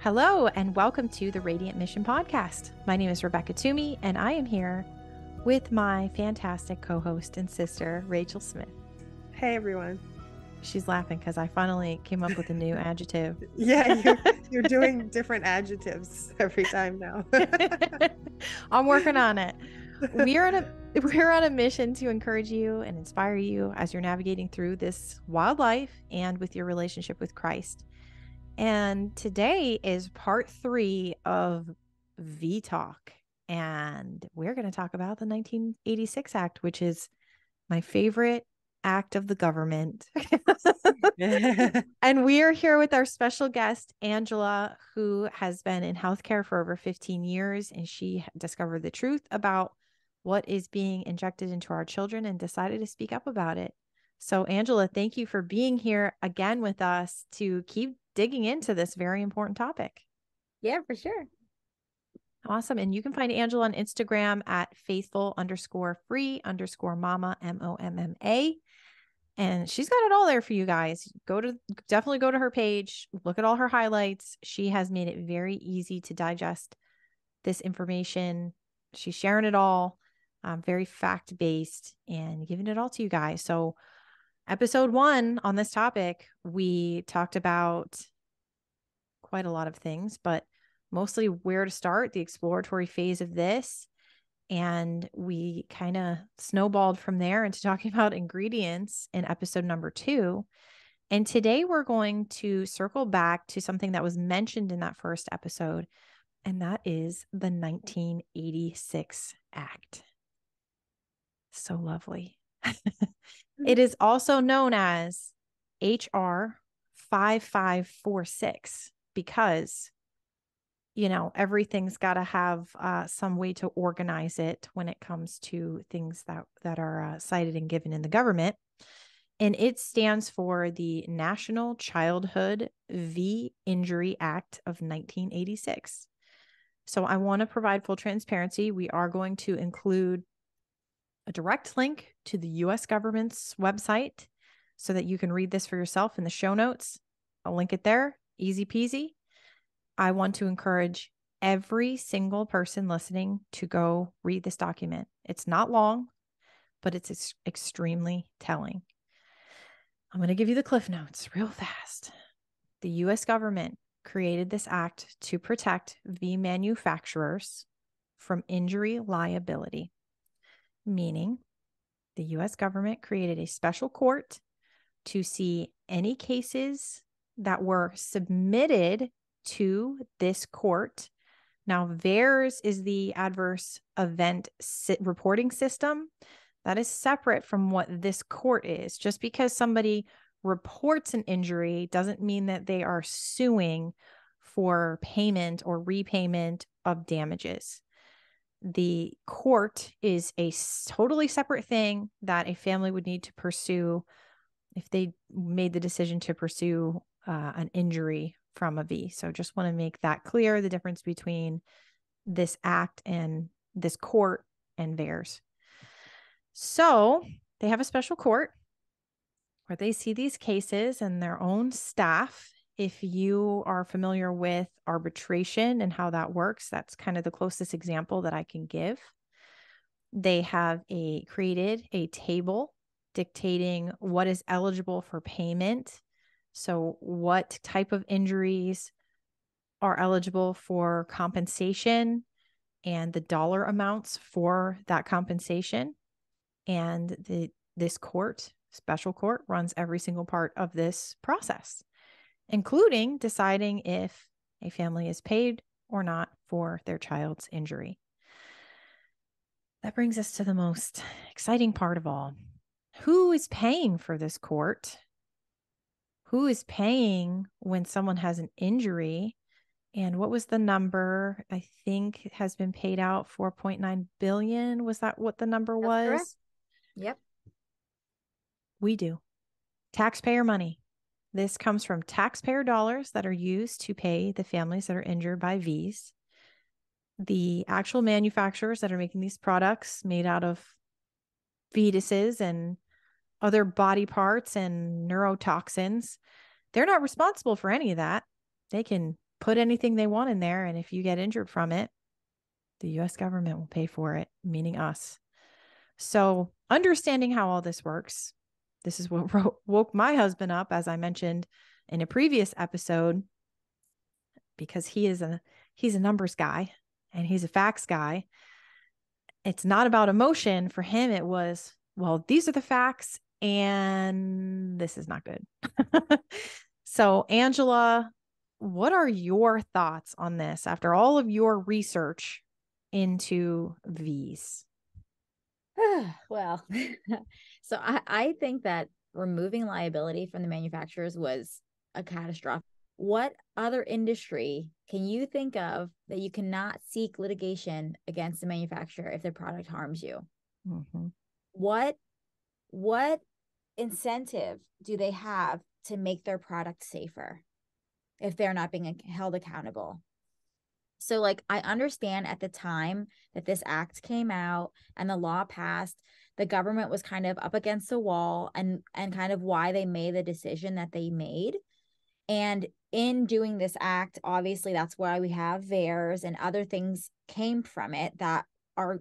Hello, and welcome to the Radiant Mission Podcast. My name is Rebecca Twomey, and I am here with my fantastic co-host and sister, Rachel Smith. Hey, everyone. She's laughing because I finally came up with a new adjective. Yeah, you're doing different adjectives every time now. I'm working on it. We're on a mission to encourage you and inspire you as you're navigating through this wild life and with your relationship with Christ. And today is part 3 of V Talk. And we're going to talk about the 1986 Act, which is my favorite act of the government. And we are here with our special guest, Angela, who has been in healthcare for over 15 years. And she discovered the truth about what is being injected into our children and decided to speak up about it. So, Angela, thank you for being here again with us to keep digging into this very important topic. Yeah, for sure. Awesome. And you can find Angela on Instagram at faithful_free_mama, MOMMA. And she's got it all there for you guys. Definitely go to her page, look at all her highlights. She has made it very easy to digest this information. She's sharing it all, very fact-based and giving it all to you guys. So episode 1 on this topic, we talked about quite a lot of things, but mostly where to start, the exploratory phase of this. And we kind of snowballed from there into talking about ingredients in episode number 2. And today we're going to circle back to something that was mentioned in that first episode, and that is the 1986 Act. So lovely. It is also known as HR 5546 because, everything's got to have some way to organize it when it comes to things that are cited and given in the government. And it stands for the National Childhood v. Injury Act of 1986. So I want to provide full transparency. We are going to include a direct link to the U.S. government's website so that you can read this for yourself in the show notes. I'll link it there. Easy peasy. I want to encourage every single person listening to go read this document. It's not long, but it's extremely telling. I'm going to give you the cliff notes real fast. The U.S. government created this act to protect the manufacturers from injury liability. Meaning, the U.S. government created a special court to see any cases that were submitted to this court. Now, VAERS is the adverse event reporting system. That is separate from what this court is. Just because somebody reports an injury doesn't mean that they are suing for payment or repayment of damages. The court is a totally separate thing that a family would need to pursue if they made the decision to pursue an injury from a V. So just want to make that clear, the difference between this act and this court and VAERS. So they have a special court where they see these cases and their own staff. If you are familiar with arbitration and how that works, that's kind of the closest example that I can give. They have created a table dictating what is eligible for payment. So what type of injuries are eligible for compensation and the dollar amounts for that compensation. And this special court, runs every single part of this process, including deciding if a family is paid or not for their child's injury. That brings us to the most exciting part of all. Who is paying for this court? Who is paying when someone has an injury? And what was the number? I think it has been paid out $4.9 billion. Was that what the number was? Correct. Yep. We do. Taxpayer money. This comes from taxpayer dollars that are used to pay the families that are injured by Vs. The actual manufacturers that are making these products made out of fetuses and other body parts and neurotoxins, they're not responsible for any of that. They can put anything they want in there. And if you get injured from it, the US government will pay for it, meaning us. So understanding how all this works, this is what woke my husband up, as I mentioned in a previous episode, because he's a numbers guy and he's a facts guy. It's not about emotion. For him, it was, well, these are the facts and this is not good. So, Angela, what are your thoughts on this after all of your research into these? Well, so I think that removing liability from the manufacturers was a catastrophe. What other industry can you think of that you cannot seek litigation against the manufacturer if their product harms you? Mm-hmm. What incentive do they have to make their product safer if they're not being held accountable? So like, I understand at the time that this act came out and the law passed, the government was kind of up against the wall and kind of why they made the decision that they made. And in doing this act, obviously that's why we have VAERS and other things came from it that are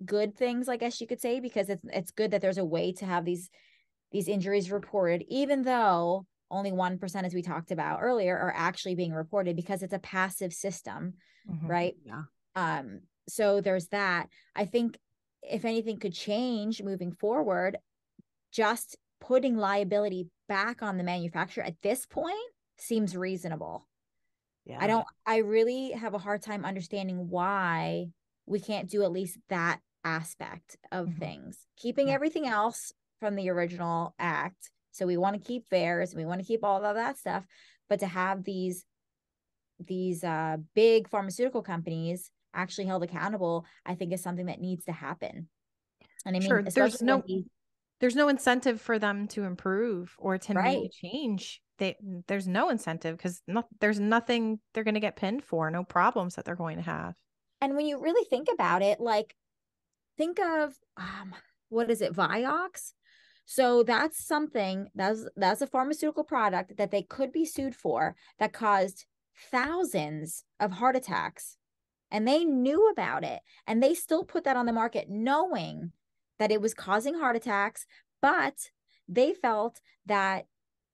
good things, I guess you could say, because it's good that there's a way to have these injuries reported, even though only 1%, as we talked about earlier, are actually being reported because it's a passive system, Mm-hmm. right? Yeah. So there's that. I think if anything could change moving forward, just putting liability back on the manufacturer at this point seems reasonable. Yeah. I really have a hard time understanding why we can't do at least that aspect of things, keeping everything else from the original act. So we want to keep VAERS, we want to keep all of that stuff, but to have these big pharmaceutical companies actually held accountable, I think is something that needs to happen. And I mean, Sure, especially there's no incentive for them to improve or to make right. a change. There's no incentive because there's nothing they're going to get pinned for, no problems that they're going to have. And when you really think about it, like, think of what is it, Vioxx? So that's something that's a pharmaceutical product that they could be sued for that caused thousands of heart attacks. And they knew about it. And they still put that on the market knowing that it was causing heart attacks. But they felt that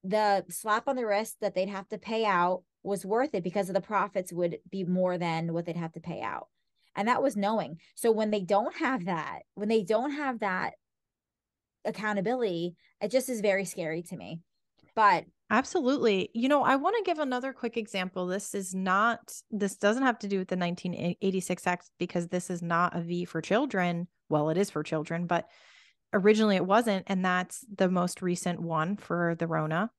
the slap on the wrist that they'd have to pay out was worth it because of the profits would be more than what they'd have to pay out. And that was knowing. So when they don't have that accountability, it just is very scary to me. But Absolutely. I want to give another quick example. This doesn't have to do with the 1986 Act because this is not a V for children. Well, it is for children, but originally it wasn't. And that's the most recent one for the Rona.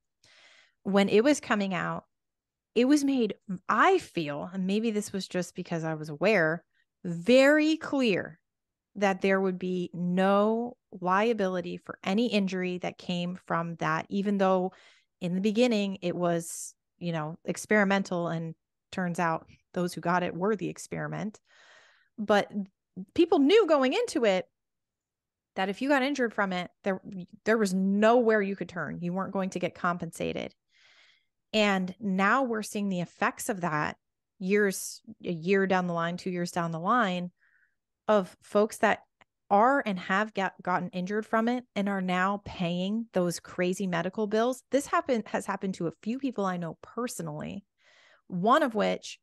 When it was coming out, it was made, I feel, and maybe this was just because I was aware, very clear that there would be no liability for any injury that came from that, even though in the beginning it was, experimental, and turns out those who got it were the experiment. But people knew going into it that if you got injured from it, there was nowhere you could turn. You weren't going to get compensated. And now we're seeing the effects of that a year down the line, 2 years down the line, of folks that are and have gotten injured from it and are now paying those crazy medical bills. This has happened to a few people I know personally, one of which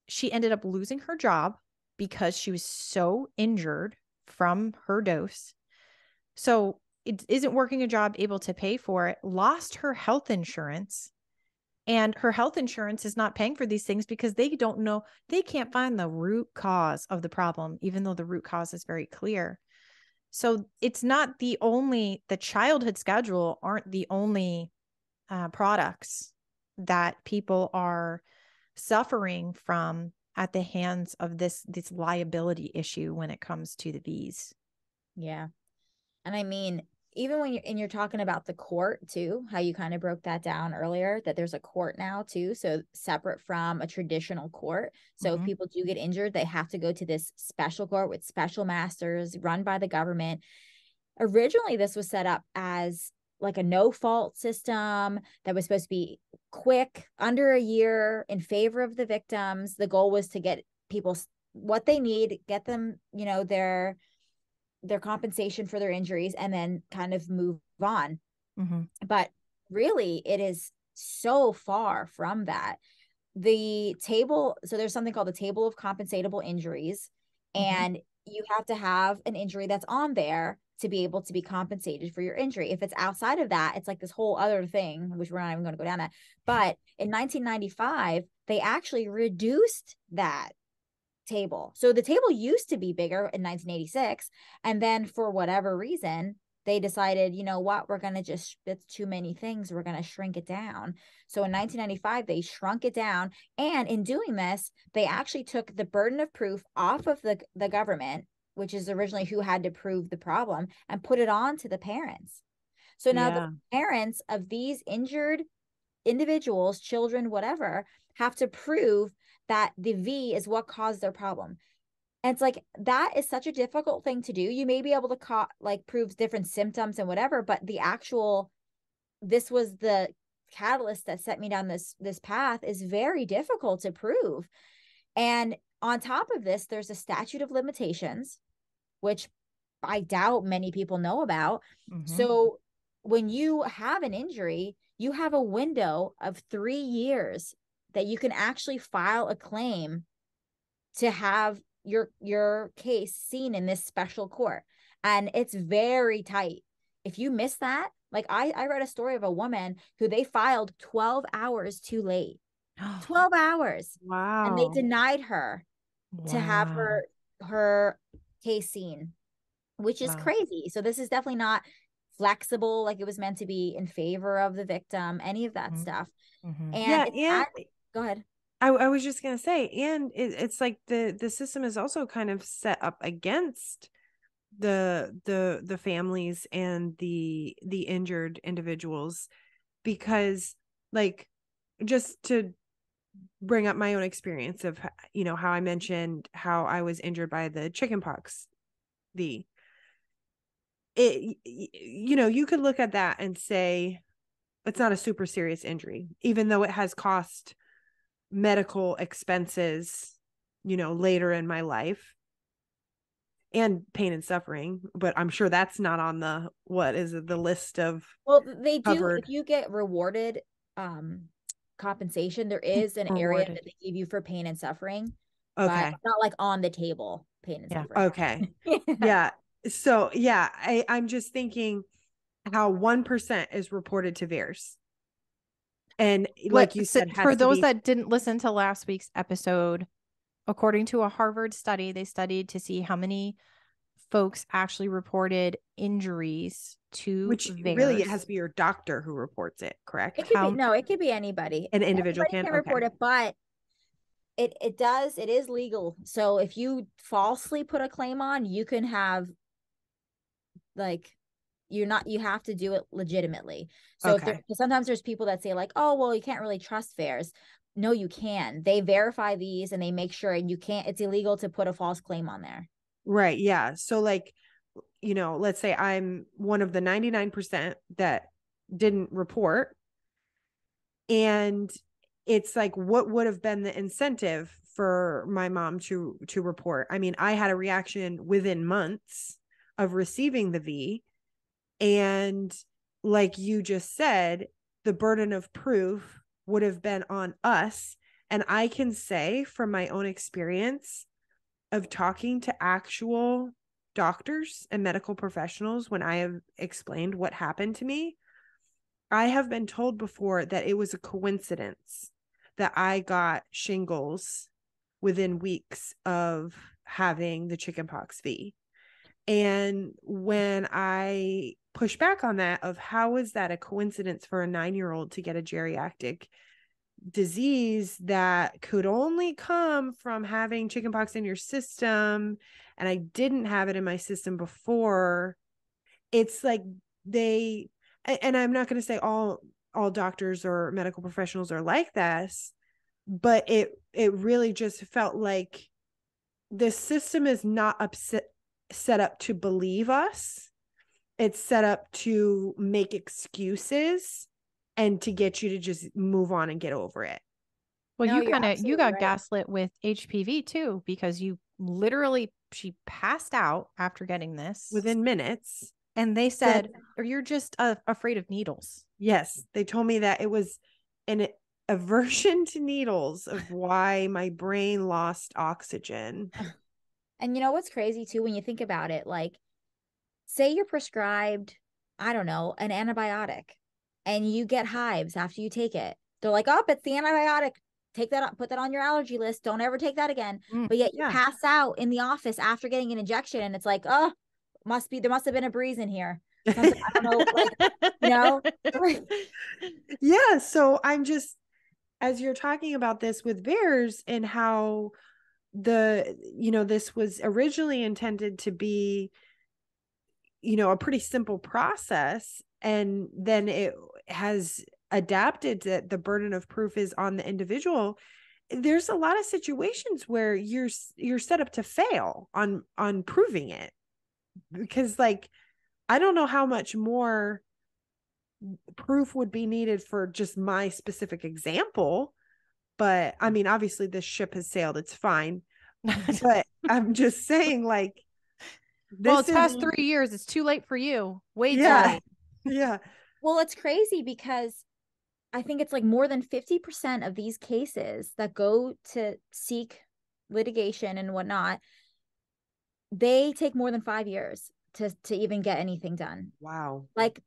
she ended up losing her job because she was so injured from her dose. So it isn't working a job, able to pay for it, lost her health insurance. And her health insurance is not paying for these things because they don't know, they can't find the root cause of the problem, even though the root cause is very clear. So it's not the childhood schedule aren't the only products that people are suffering from at the hands of this liability issue when it comes to the V's. yeah. And I mean, even when you're talking about the court too, how you kind of broke that down earlier, that there's a court now too. So separate from a traditional court. So if people do get injured, they have to go to this special court with special masters run by the government. Originally, this was set up as like a no fault system that was supposed to be quick, under a year, in favor of the victims. The goal was to get people what they need, get them, you know, their compensation for their injuries, and then kind of move on. But really, it is so far from that. The table, so there's something called the table of compensatable injuries, and you have to have an injury that's on there to be able to be compensated for your injury. If it's outside of that, it's like this whole other thing, which we're not even going to go down that. But in 1995, they actually reduced that table. So the table used to be bigger in 1986. And then for whatever reason, they decided, you know what, we're going to just, it's too many things. We're going to shrink it down. So in 1995, they shrunk it down. And in doing this, they actually took the burden of proof off of the government, which is originally who had to prove the problem, and put it on to the parents. So now the parents of these injured individuals, children, whatever, have to prove that the V is what caused their problem. And it's like, that is such a difficult thing to do. You may be able to prove different symptoms and whatever, but the actual, this was the catalyst that set me down this path, is very difficult to prove. And on top of this, there's a statute of limitations, which I doubt many people know about. So when you have an injury, you have a window of 3 years that you can actually file a claim to have your case seen in this special court. And it's very tight. If you miss that, like I read a story of a woman who they filed 12 hours too late. 12 hours. Wow. And they denied her to have her case seen, which is crazy. So this is definitely not flexible like it was meant to be, in favor of the victim, any of that stuff. And go ahead. I was just going to say, and it's like the system is also kind of set up against the families and the injured individuals, because, like, just to bring up my own experience of, you know, how I mentioned how I was injured by the chickenpox, you know, you could look at that and say it's not a super serious injury, even though it has cost medical expenses, you know, later in my life, and pain and suffering. But I'm sure that's not on the list of, well, they covered. Do if you get rewarded compensation, there is an area that they give you for pain and suffering, but not like on the table pain and suffering. So I'm just thinking how 1% is reported to VAERS. And like you said, for those that didn't listen to last week's episode, according to a Harvard study, they studied to see how many folks actually reported injuries to which VAERS. Really, it has to be your doctor who reports it, correct? It could be anybody. An individual can report it, but it is legal. So if you falsely put a claim on, you can have, like, you have to do it legitimately. So sometimes there's people that say, like, oh, well, you can't really trust VAERS. No, you can. They verify these and they make sure, and it's illegal to put a false claim on there. Right. Yeah. So, like, you know, let's say I'm one of the 99% that didn't report. And it's like, what would have been the incentive for my mom to report? I mean, I had a reaction within months of receiving the V. And like you just said, the burden of proof would have been on us. And I can say from my own experience of talking to actual doctors and medical professionals, when I have explained what happened to me, I have been told before that it was a coincidence that I got shingles within weeks of having the chickenpox V. And when I push back on that, of how is that a coincidence for a 9-year-old to get a geriatric disease that could only come from having chickenpox in your system, and I didn't have it in my system before. It's like and I'm not going to say all doctors or medical professionals are like this, but it really just felt like the system is not set up to believe us. it's set up to make excuses and to get you to just move on and get over it. Well, No, you you're you absolutely got right. gaslit with HPV too, because you literally, she passed out after getting this Within minutes. and they said, or you're just afraid of needles. Yes. They told me that it was an aversion to needles of why my brain lost oxygen. And you know what's crazy too, when you think about it, like, say you're prescribed, I don't know, an antibiotic and you get hives after you take it. They're like, oh, it's the antibiotic. Take that up, put that on your allergy list. Don't ever take that again. But yet you pass out in the office after getting an injection and it's like, oh, there must have been a breeze in here. Something, I don't know, like, you know? Yeah. So I'm just, as you're talking about this with VAERS and how this was originally intended to be, a pretty simple process. And then it has adapted that the burden of proof is on the individual. There's a lot of situations where you're set up to fail on proving it, because like, I don't know how much more proof would be needed for just my specific example. But I mean, obviously this ship has sailed. It's fine. But I'm just saying, like, well, it's past 3 years. It's too late for you. Way too late. Yeah. Well, it's crazy because I think it's like more than 50% of these cases that go to seek litigation and whatnot, they take more than 5 years to even get anything done. Wow. Like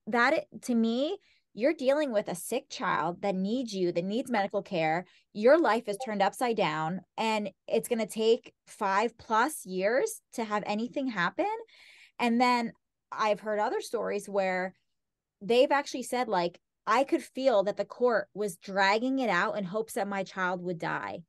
that, to me, you're dealing with a sick child that needs you, that needs medical care. Your life is turned upside down and it's going to take 5+ years to have anything happen. And then I've heard other stories where they've actually said, like, I could feel that the court was dragging it out in hopes that my child would die.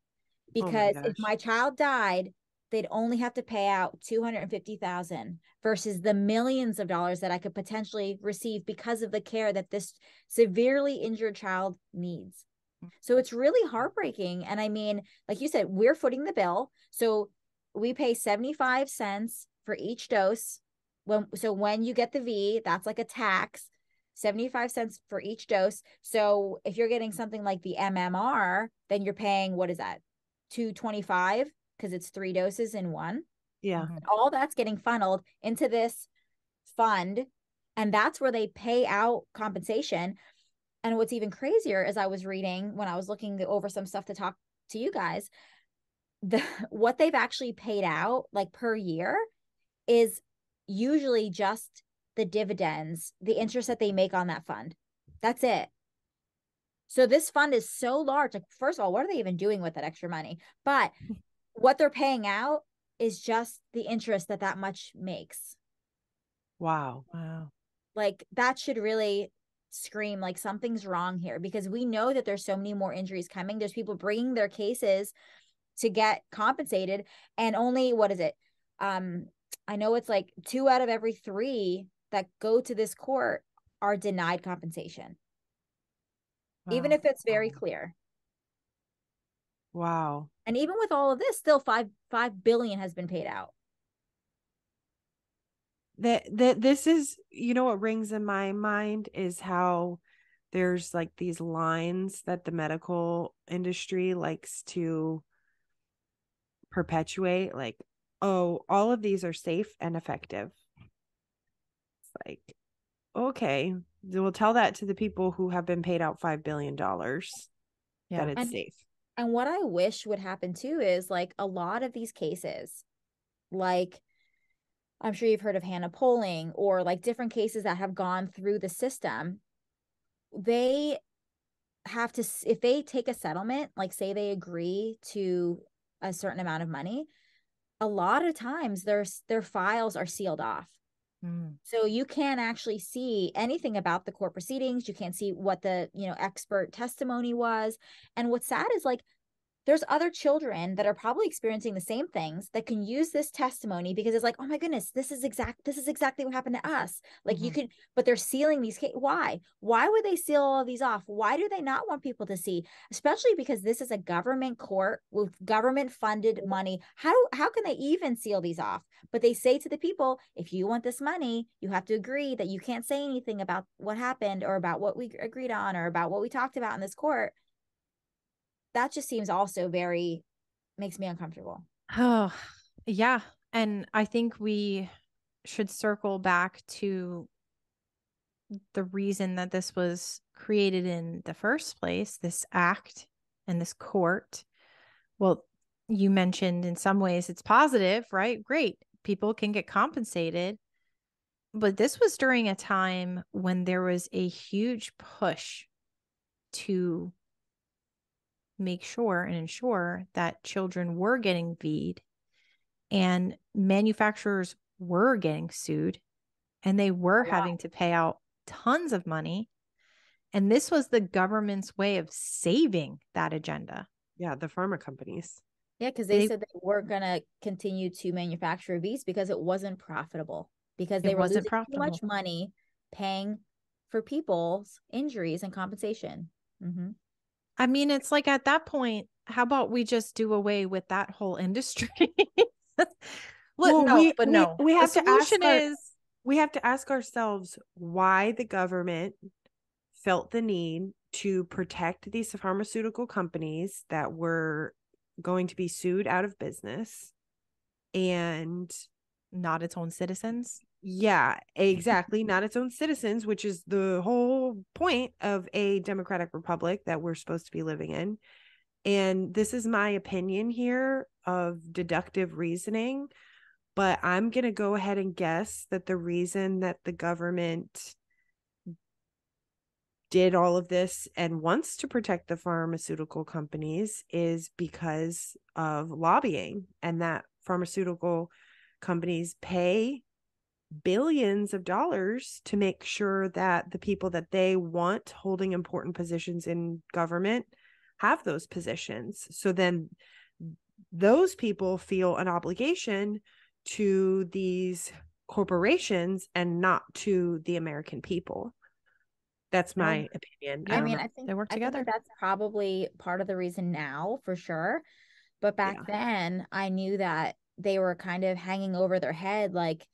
Because if my child died, they'd only have to pay out $250,000 versus the millions of dollars that I could potentially receive because of the care that this severely injured child needs. So it's really heartbreaking. And I mean, like you said, we're footing the bill. So we pay 75 cents for each dose. When you get the V, that's like a tax, 75 cents for each dose. So if you're getting something like the MMR, then you're paying, what is that? $225 because it's 3 doses in one. Yeah. All that's getting funneled into this fund, and that's where they pay out compensation. And what's even crazier is I was reading when I was looking over some stuff to talk to you guys, what they've actually paid out like per year is usually just the dividends, the interest that they make on that fund. That's it. So this fund is so large. Like, first of all, what are they even doing with that extra money? But what they're paying out is just the interest that much makes. Wow. Like, that should really scream like something's wrong here, because we know that there's so many more injuries coming. There's people bringing their cases to get compensated, and only, what is it? I know it's like 2 out of every 3 that go to this court are denied compensation. Wow. Even if it's very clear. Wow. And even with all of this, still $5 billion has been paid out. This is, what rings in my mind is how there's like these lines that the medical industry likes to perpetuate, like, oh, all of these are safe and effective. It's like, okay, we'll tell that to the people who have been paid out $5 billion that it's safe. And what I wish would happen too is, like, a lot of these cases, like, I'm sure you've heard of Hannah Polling, or like different cases that have gone through the system, they have to, if they take a settlement, like say they agree to a certain amount of money, a lot of times their files are sealed off. So you can't actually see anything about the court proceedings. You can't see what the, expert testimony was. And what's sad is, like, there's other children that are probably experiencing the same things that can use this testimony because it's like, oh my goodness, this is exactly what happened to us. Like you could, but they're sealing these. Why would they seal all of these off? Why do they not want people to see? Especially because this is a government court with government funded money. How can they even seal these off? But they say to the people, if you want this money, you have to agree that you can't say anything about what happened or about what we agreed on or about what we talked about in this court. That just seems also makes me uncomfortable. Oh, yeah. And I think we should circle back to the reason that this was created in the first place, this act and this court. Well, you mentioned in some ways it's positive, right? Great. People can get compensated. But this was during a time when there was a huge push to make sure and ensure that children were getting V'd and manufacturers were getting sued and they were having to pay out tons of money. And this was the government's way of saving that agenda. Yeah, the pharma companies. Yeah, because they said they were going to continue to manufacture V's because it wasn't profitable, because they were losing too much money paying for people's injuries and compensation. I mean, it's like at that point, how about we just do away with that whole industry? We have to ask ourselves why the government felt the need to protect these pharmaceutical companies that were going to be sued out of business and not its own citizens. Yeah, exactly. Not its own citizens, which is the whole point of a democratic republic that we're supposed to be living in. And this is my opinion here of deductive reasoning, but I'm going to go ahead and guess that the reason that the government did all of this and wants to protect the pharmaceutical companies is because of lobbying, and that pharmaceutical companies pay billions of dollars to make sure that the people that they want holding important positions in government have those positions. So then those people feel an obligation to these corporations and not to the American people. That's my opinion. I mean, I think they work together. I think that's probably part of the reason now, for sure. But back then, I knew that they were kind of hanging over their head, like,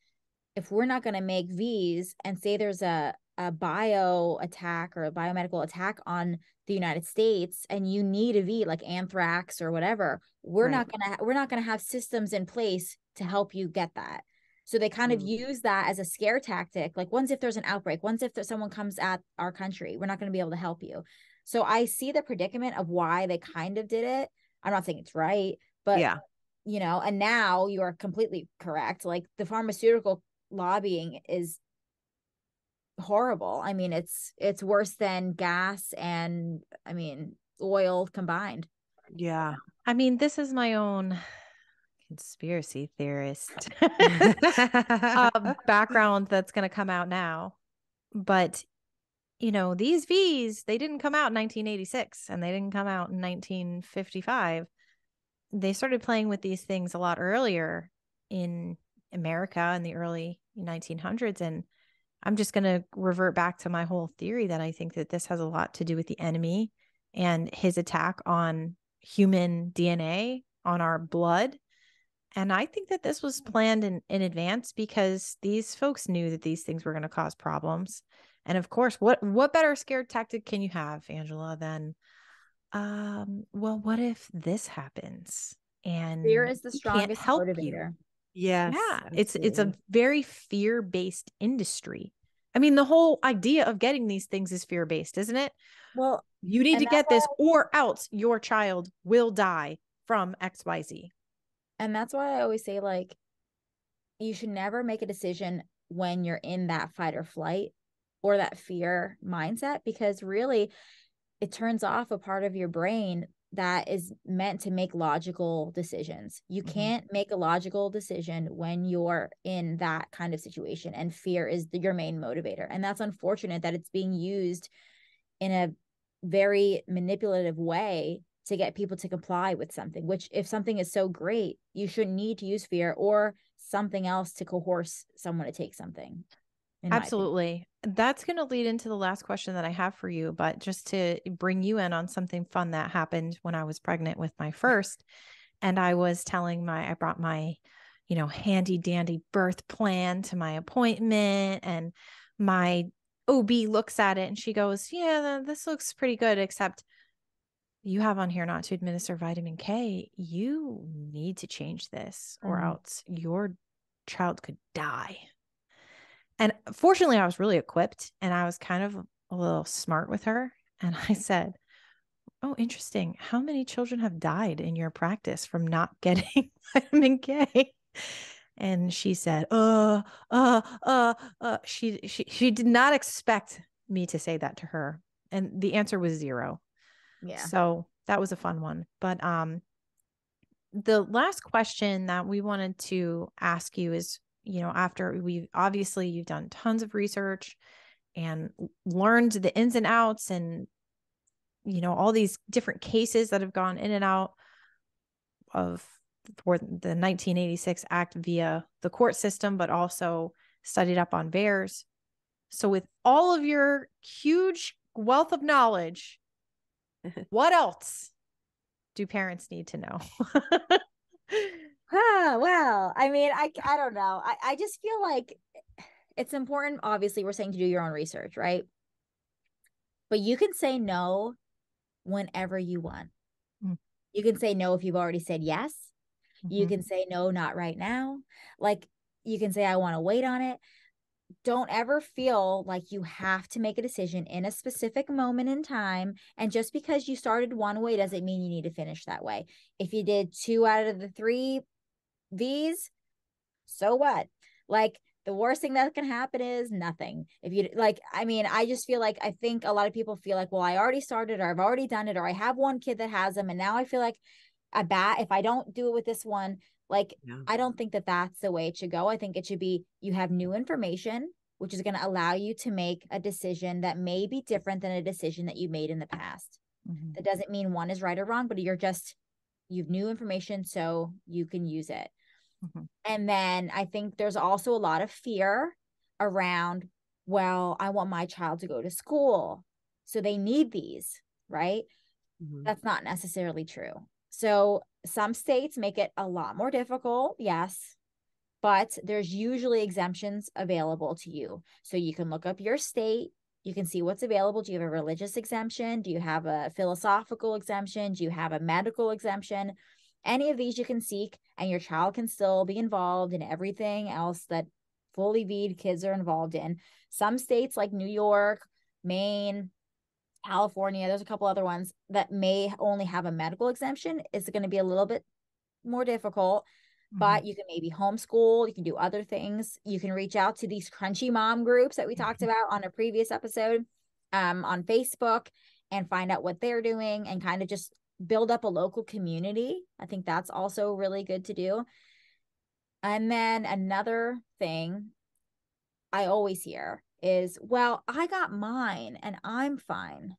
if we're not going to make V's and say there's a bio attack or a biomedical attack on the United States and you need a V, like anthrax or whatever, we're not going to have systems in place to help you get that. So they kind of use that as a scare tactic. Like, once if there's an outbreak, once if someone comes at our country, we're not going to be able to help you. So I see the predicament of why they kind of did it. I'm not saying it's right, but you know, and now you are completely correct. Like, the pharmaceutical lobbying is horrible. I mean, it's worse than gas and oil combined. Yeah. I mean, this is my own conspiracy theorist background that's going to come out now. But, you know, these V's, they didn't come out in 1986 and they didn't come out in 1955. They started playing with these things a lot earlier in America in the early 1900s. And I'm just going to revert back to my whole theory that I think that this has a lot to do with the enemy and his attack on human DNA, on our blood. And I think that this was planned in advance because these folks knew that these things were going to cause problems. And of course, what better scare tactic can you have, Angela, than, well, what if this happens? And fear is the strongest motivator. You. Yes. Yeah. It's a very fear-based industry. I mean, the whole idea of getting these things is fear-based, isn't it? Well, you need to get this or else your child will die from XYZ. And that's why I always say, like, you should never make a decision when you're in that fight or flight or that fear mindset, because really it turns off a part of your brain that is meant to make logical decisions. You can't make a logical decision when you're in that kind of situation, and fear is your main motivator. And that's unfortunate that it's being used in a very manipulative way to get people to comply with something, which if something is so great, you shouldn't need to use fear or something else to coerce someone to take something. Absolutely. That's going to lead into the last question that I have for you, but just to bring you in on something fun that happened when I was pregnant with my first. And I was telling I brought my, handy dandy birth plan to my appointment, and my OB looks at it and she goes, yeah, this looks pretty good, except you have on here not to administer vitamin K. You need to change this or else your child could die. And fortunately, I was really equipped and I was kind of a little smart with her. And I said, oh, interesting. How many children have died in your practice from not getting vitamin K? And she said, she did not expect me to say that to her. And the answer was 0. Yeah. So that was a fun one. But the last question that we wanted to ask you is, after you've done tons of research and learned the ins and outs and, all these different cases that have gone in and out for the 1986 Act via the court system, but also studied up on VAERS. So with all of your huge wealth of knowledge, what else do parents need to know? Well, I mean, I don't know. I just feel like it's important. Obviously, we're saying to do your own research, right? But you can say no whenever you want. You can say no if you've already said yes. You can say no, not right now. Like, you can say, I want to wait on it. Don't ever feel like you have to make a decision in a specific moment in time. And just because you started one way doesn't mean you need to finish that way. If you did 2 out of the 3 V's, so what? Like, the worst thing that can happen is nothing. If you I just feel like, I think a lot of people feel like, well, I already started, or I've already done it, or I have one kid that has them, and now I feel like if I don't do it with this one, I don't think that that's the way it should go. I think it should be, you have new information, which is going to allow you to make a decision that may be different than a decision that you made in the past. That doesn't mean one is right or wrong, but you've new information, so you can use it. And then I think there's also a lot of fear around, well, I want my child to go to school, so they need these, right? That's not necessarily true. So some states make it a lot more difficult, yes, but there's usually exemptions available to you. So you can look up your state. You can see what's available. Do you have a religious exemption? Do you have a philosophical exemption? Do you have a medical exemption? Any of these you can seek, and your child can still be involved in everything else that fully VED kids are involved in. Some states like New York, Maine, California, there's a couple other ones that may only have a medical exemption. It's going to be a little bit more difficult, but you can maybe homeschool. You can do other things. You can reach out to these crunchy mom groups that we talked about on a previous episode on Facebook and find out what they're doing and kind of just build up a local community. I think that's also really good to do. And then another thing I always hear is, well, I got mine and I'm fine.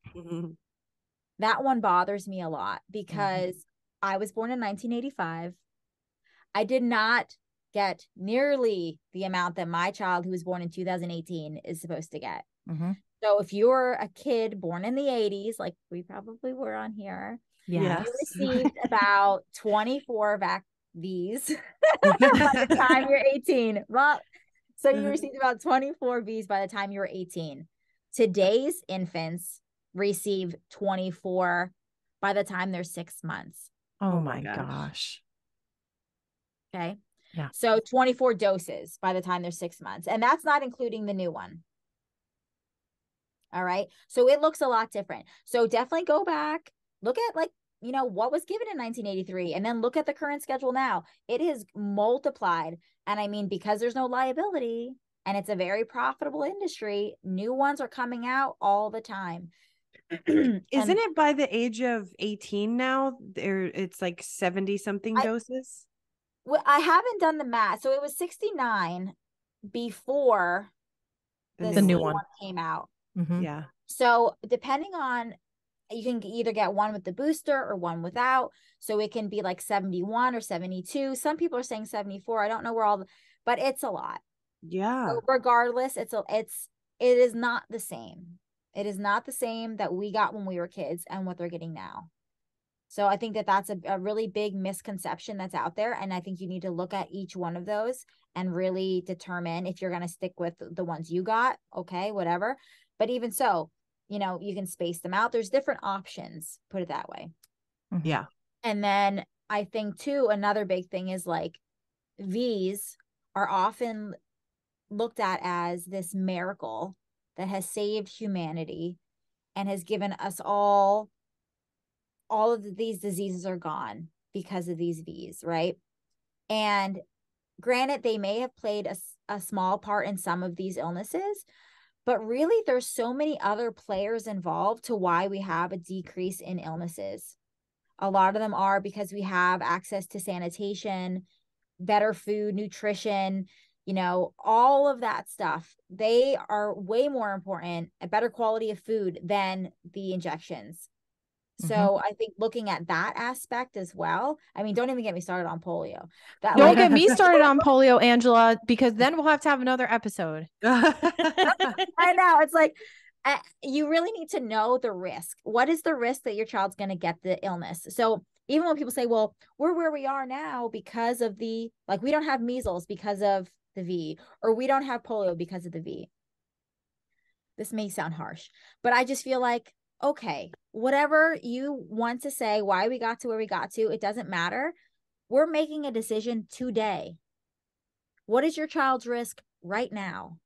That one bothers me a lot because I was born in 1985. I did not get nearly the amount that my child who was born in 2018 is supposed to get. So if you're a kid born in the 80s, like we probably were on here, you received about 24 V's by the time you're 18. Well, so you received about 24 V's by the time you were 18. Today's infants receive 24 by the time they're 6 months. Oh my gosh. Okay. Yeah. So 24 doses by the time they're 6 months. And that's not including the new one. All right. So it looks a lot different. So definitely go back, look at what was given in 1983, and then look at the current schedule now. It is multiplied. And I mean, because there's no liability and it's a very profitable industry, new ones are coming out all the time. Isn't it by the age of 18 now? It's like 70 something doses. Well, I haven't done the math. So it was 69 before the new one came out. Yeah. So depending on you can either get one with the booster or one without. So it can be like 71 or 72. Some people are saying 74. I don't know where but it's a lot. Yeah. So regardless, it is not the same. It is not the same that we got when we were kids and what they're getting now. So I think that that's a really big misconception that's out there. And I think you need to look at each one of those and really determine if you're going to stick with the ones you got. Okay, whatever. But even so, you can space them out. There's different options, put it that way. Yeah. And then I think too, another big thing is like V's are often looked at as this miracle that has saved humanity and has given us all of these diseases are gone because of these V's, right? And granted, they may have played a small part in some of these illnesses, but really there's so many other players involved to why we have a decrease in illnesses. A lot of them are because we have access to sanitation, better food, nutrition, all of that stuff. They are way more important, a better quality of food than the injections. So I think looking at that aspect as well. I mean, don't even get me started on polio. Don't get me started on polio, Angela, because then we'll have to have another episode. I know. It's like, you really need to know the risk. What is the risk that your child's going to get the illness? So even when people say, well, we're where we are now because of we don't have measles because of the V, or we don't have polio because of the V. This may sound harsh, but I just feel like, okay, whatever you want to say, why we got to where we got to, it doesn't matter. We're making a decision today. What is your child's risk right now?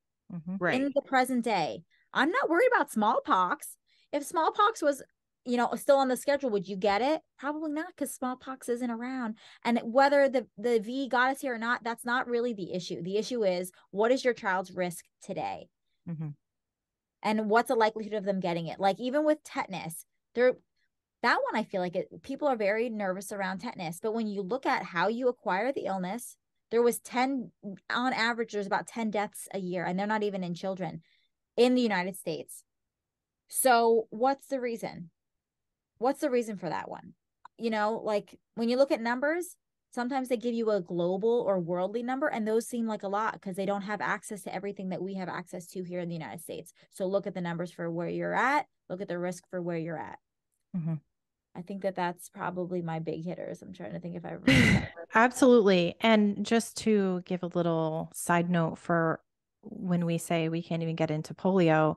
Right. In the present day? I'm not worried about smallpox. If smallpox was, still on the schedule, would you get it? Probably not, because smallpox isn't around. And whether the V got us here or not, that's not really the issue. The issue is, what is your child's risk today? And what's the likelihood of them getting it? Like even with tetanus, that one, I feel like people are very nervous around tetanus. But when you look at how you acquire the illness, there was on average, there's about 10 deaths a year, and they're not even in children in the United States. So what's the reason? What's the reason for that one? Like when you look at numbers, sometimes they give you a global or worldly number, and those seem like a lot because they don't have access to everything that we have access to here in the United States. So look at the numbers for where you're at, look at the risk for where you're at. I think that's probably my big hitters. I'm trying to think if I remember. Absolutely. And just to give a little side note for when we say we can't even get into polio,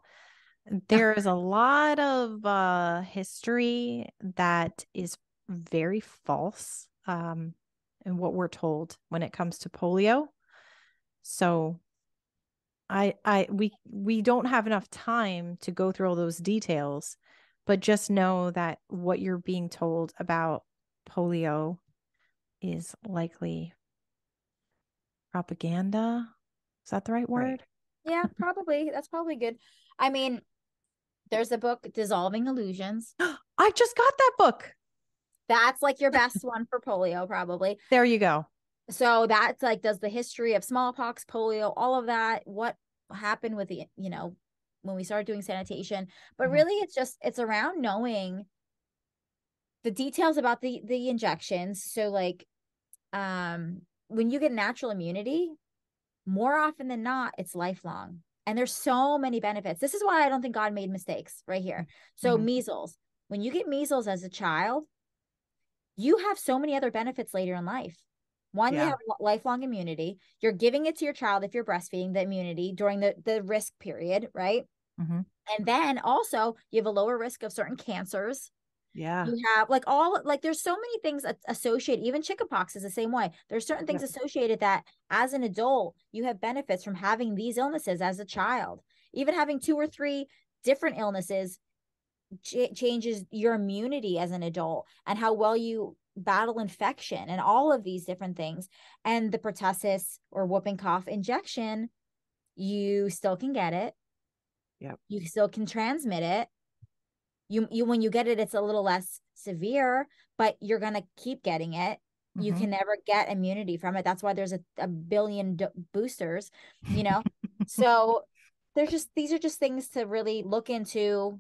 there is a lot of history that is very false in what we're told when it comes to polio. So we don't have enough time to go through all those details, but just know that what you're being told about polio is likely propaganda. Is that the right word? Right. Yeah, probably. That's probably good. I mean, there's a book, Dissolving Illusions. I just got that book. That's like your best one for polio, probably. There you go. So that's like, does the history of smallpox, polio, all of that, what happened with the, when we started doing sanitation. But really, it's around knowing the details about the injections. So like, when you get natural immunity, more often than not, it's lifelong. And there's so many benefits. This is why I don't think God made mistakes right here. So measles, when you get measles as a child, you have so many other benefits later in life. One, you have lifelong immunity. You're giving it to your child if you're breastfeeding, the immunity during the risk period, right? And then also you have a lower risk of certain cancers. Yeah. You have there's so many things associated. Even chickenpox is the same way. There's certain things associated that as an adult, you have benefits from having these illnesses as a child. Even having 2 or 3 different illnesses changes your immunity as an adult and how well you battle infection and all of these different things. And the pertussis or whooping cough injection, you still can get it. Yep. You still can transmit it. You when you get it, it's a little less severe, but you're going to keep getting it. You can never get immunity from it. That's why there's a billion boosters, So these are just things to really look into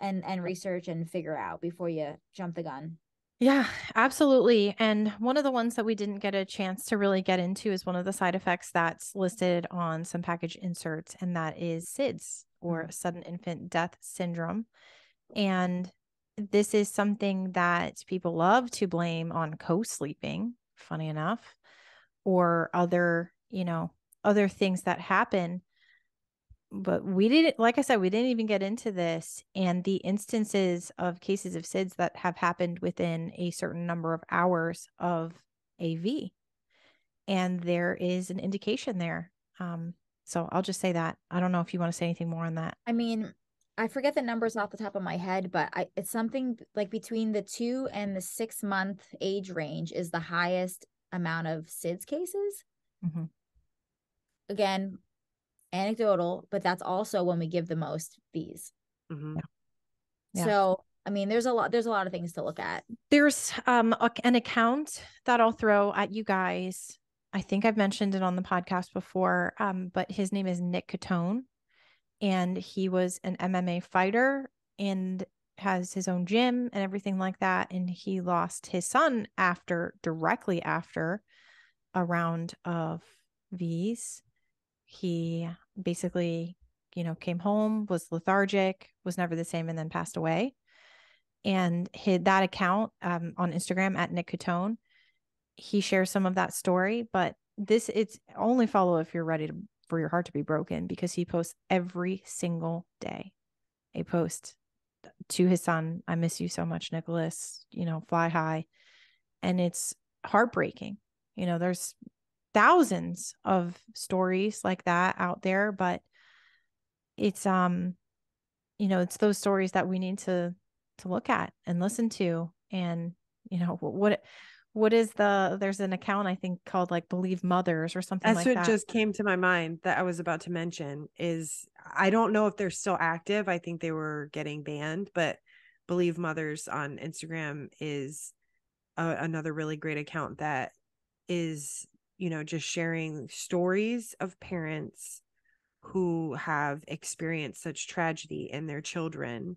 and research and figure out before you jump the gun. Yeah, absolutely. And one of the ones that we didn't get a chance to really get into is one of the side effects that's listed on some package inserts, and that is SIDS, or sudden infant death syndrome. And this is something that people love to blame on co-sleeping, funny enough, or other, other things that happen. But we didn't, like I said, we didn't even get into this, and the instances of cases of SIDS that have happened within a certain number of hours of AV. And there is an indication there. So I'll just say that. I don't know if you want to say anything more on that. I mean, I forget the numbers off the top of my head, but it's something like between the 2 and the 6 month age range is the highest amount of SIDS cases. Mm-hmm. Again, anecdotal, but that's also when we give the most V's. Mm-hmm. Yeah. So, I mean, there's a lot of things to look at. There's an account that I'll throw at you guys. I think I've mentioned it on the podcast before, but his name is Nick Catone, and he was an MMA fighter and has his own gym and everything like that. And he lost his son directly after a round of V's. He basically, came home, was lethargic, was never the same, and then passed away. And that account on Instagram at Nick Catone, he shares some of that story, but it's only follow if you're ready for your heart to be broken, because he posts every single day a post to his son. I miss you so much, Nicholas, fly high. And it's heartbreaking. There's thousands of stories like that out there, but it's, it's those stories that we need to look at and listen to. And, what is there's an account I think called like Believe Mothers or something That's like what that. just came to my mind that I was about to mention is I don't know if they're still active. I think they were getting banned, but Believe Mothers on Instagram is another really great account that is, just sharing stories of parents who have experienced such tragedy in their children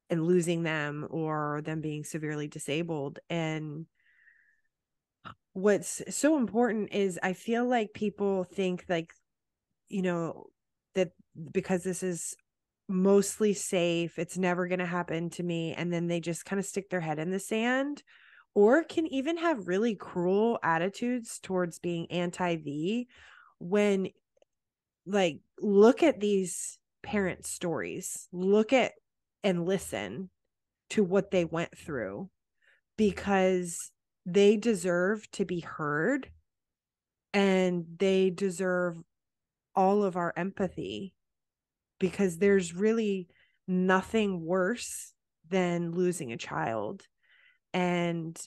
and losing them or them being severely disabled. And what's so important is I feel like people think like, that because this is mostly safe, it's never going to happen to me. And then they just kind of stick their head in the sand, or can even have really cruel attitudes towards being anti-V when, like, look at these parent stories, look at and listen to what they went through, because they deserve to be heard and they deserve all of our empathy, because there's really nothing worse than losing a child. And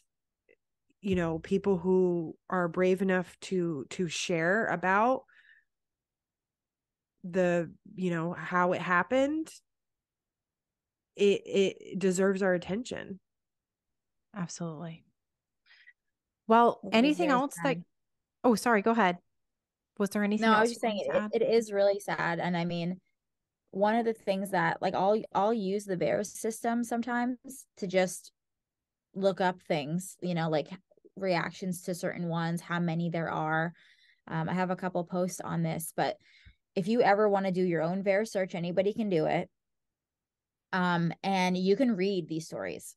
people who are brave enough to share about the how it happened, it deserves our attention. Absolutely. Well, anything else that, oh, sorry, go ahead. Was there anything else? No, I was just saying it is really sad. And I mean, one of the things that, like, I'll use the VAERS system sometimes to just look up things, like reactions to certain ones, how many there are. I have a couple posts on this, but if you ever want to do your own VAERS search, anybody can do it. And you can read these stories.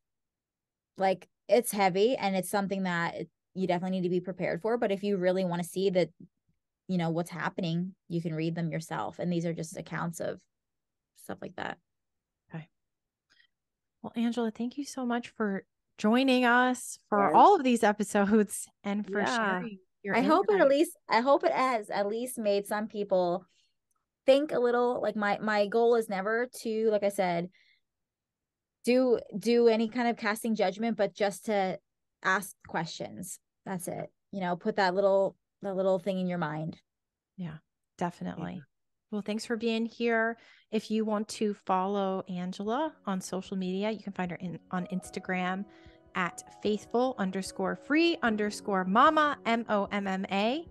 Like, it's heavy and it's something that you definitely need to be prepared for. But if you really want to see that, what's happening, you can read them yourself. And these are just accounts of stuff like that. Okay. Well, Angela, thank you so much for joining us for all of these episodes and for sharing your insight. I hope it has at least made some people think a little. Like, my goal is never to, like I said, do any kind of casting judgment, but just to ask questions. That's it. Put that little thing in your mind. Yeah, definitely. Yeah. Well, thanks for being here. If you want to follow Angela on social media, you can find her on Instagram at faithful_free_mama, MOMMA.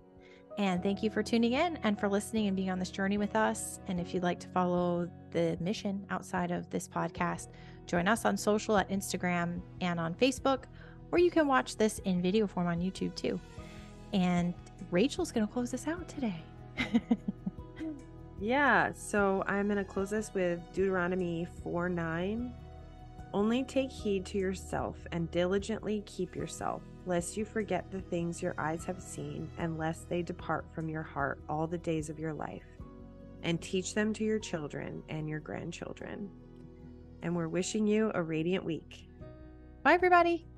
And thank you for tuning in and for listening and being on this journey with us. And if you'd like to follow the mission outside of this podcast, join us on social at Instagram and on Facebook, or you can watch this in video form on YouTube too. And Rachel's going to close this out today. Yeah, so I'm going to close this with Deuteronomy 4:9. Only take heed to yourself and diligently keep yourself, lest you forget the things your eyes have seen, and lest they depart from your heart all the days of your life. And teach them to your children and your grandchildren. And we're wishing you a radiant week. Bye, everybody.